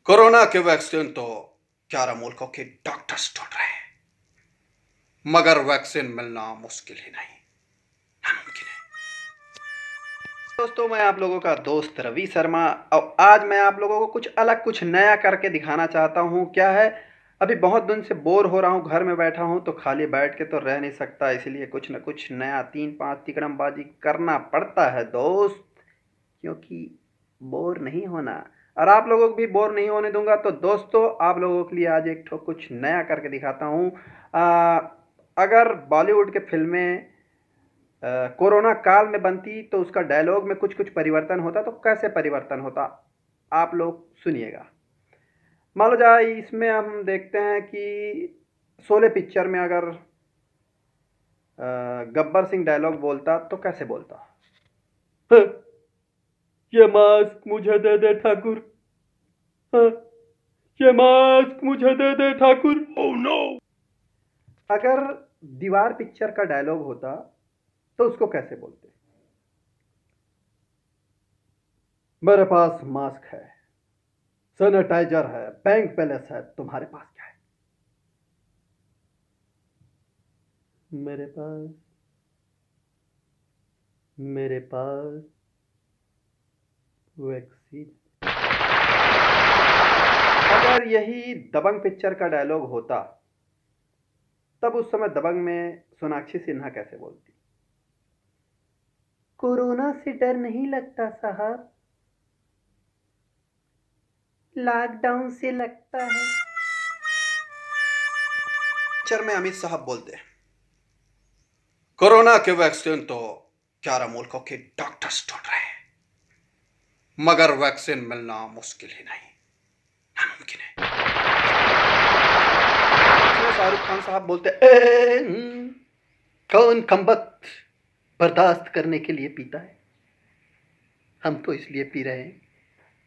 Corona के vaccine तो 11 मुल्कों के डॉक्टर्स ढूंढ रहे हैं, मगर वैक्सीन मिलना मुश्किल ही नहीं, नामुमकिन है। दोस्तों, मैं आप लोगों का दोस्त रवि शर्मा और आज मैं आप लोगों को कुछ अलग कुछ नया करके दिखाना चाहता हूँ। क्या है, अभी बहुत दिन से बोर हो रहा हूँ, घर में बैठा हूँ तो खाली बैठ के तो रह नहीं सकता, इसलिए कुछ न कुछ नया 3-5 तिकड़मबाजी करना पड़ता है दोस्त, क्योंकि बोर नहीं होना और आप लोगों को भी बोर नहीं होने दूंगा। तो दोस्तों, आप लोगों के लिए आज एक ठो कुछ नया करके दिखाता हूँ। अगर बॉलीवुड के फिल्में कोरोना काल में बनती तो उसका डायलॉग में कुछ कुछ परिवर्तन होता, तो कैसे परिवर्तन होता आप लोग सुनिएगा। मान लो जाए इसमें हम देखते हैं कि शोले पिक्चर में अगर गब्बर सिंह डायलॉग बोलता तो कैसे बोलता? ये मास्क मुझे दे दे ठाकुर, ये मास्क मुझे दे दे ठाकुर। Oh no! अगर दीवार पिक्चर का डायलॉग होता तो उसको कैसे बोलते? मेरे पास मास्क है, सैनिटाइजर है, बैंक बैलेंस है, तुम्हारे पास क्या है? मेरे पास वैक्सीन। अगर यही दबंग पिक्चर का डायलॉग होता तब उस समय दबंग में सोनाक्षी सिन्हा कैसे बोलती? कोरोना से डर नहीं लगता साहब, लॉकडाउन से लगता है। पिक्चर में अमित साहब बोलते हैं, कोरोना के वैक्सीन तो 11 मुल्कों के डॉक्टर्स ढूंढ रहे हैं, मगर वैक्सीन मिलना मुश्किल ही नहीं, नामुमकिन है। शाहरुख खान साहब बोलते कौन कमबख्त बर्दाश्त करने के लिए पीता है, हम तो इसलिए पी रहे हैं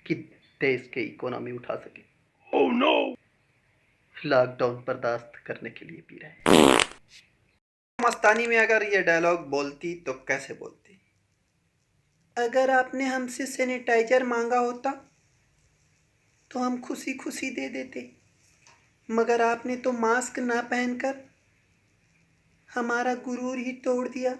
कि देश के इकोनॉमी उठा सके। Oh no! लॉकडाउन बर्दाश्त करने के लिए पी रहे हैं। मस्तानी में अगर ये डायलॉग बोलती तो कैसे बोलती? अगर आपने हमसे सैनिटाइजर मांगा होता तो हम खुशी खुशी दे देते, मगर आपने तो मास्क ना पहनकर हमारा गुरूर ही तोड़ दिया।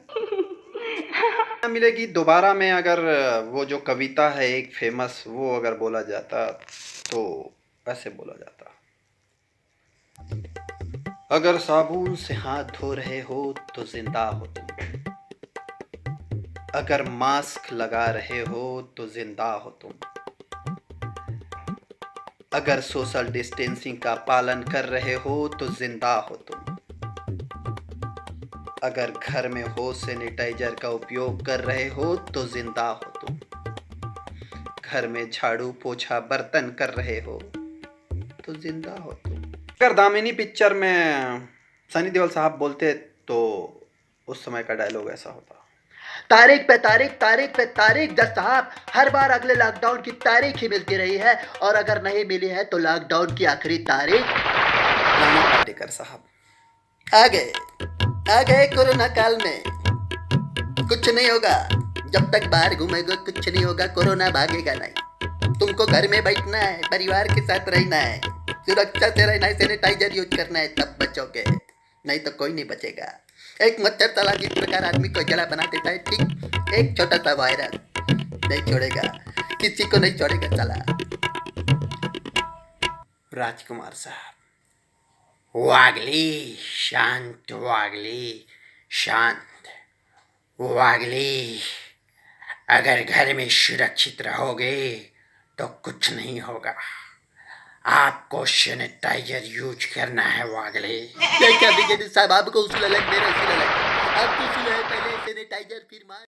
मिलेगी दोबारा में अगर वो जो कविता है एक फेमस, वो अगर बोला जाता तो ऐसे बोला जाता, अगर साबुन से हाथ धो रहे हो तो जिंदा हो तुम, अगर मास्क लगा रहे हो तो जिंदा हो तुम, अगर सोशल डिस्टेंसिंग का पालन कर रहे हो तो जिंदा हो तुम, अगर घर में हो सैनिटाइजर का उपयोग कर रहे हो तो जिंदा हो तुम, घर में झाड़ू पोछा बर्तन कर रहे हो तो जिंदा हो तुम। अगर दामिनी पिक्चर में सनी देओल साहब बोलते तो उस समय का डायलॉग ऐसा होता, तारीख पे तारीख, तारीख पे तारीख जज साहब, हर बार अगले लॉकडाउन की तारीख ही मिलती रही है और अगर नहीं मिली है तो लॉकडाउन की आखिरी तारीख। नाना पाटेकर साहब आ गए कोरोना काल में, कुछ नहीं होगा, जब तक बाहर घूमेगा कुछ नहीं होगा, कोरोना भागेगा नहीं, तुमको घर में बैठना है, परिवार के साथ रहना है, सुरक्षा से रहना है, सैनिटाइजर यूज करना है, तब बचोगे, नहीं तो कोई नहीं बचेगा। एक मच्छर तला जिस प्रकार आदमी को जला बना देता है, ठीक एक छोटा सा वायरस नहीं छोड़ेगा, किसी को नहीं छोड़ेगा चला। राजकुमार साहब, वागली शांत, वागली शांत, वागली अगर घर में सुरक्षित रहोगे तो कुछ नहीं होगा, आपको सैनिटाइजर यूज करना है वागले। क्या साहब, आपको उसूल अलग, मेरा उसूल अलग, आपको उसूल है पहले सैनिटाइजर फिर मास्क।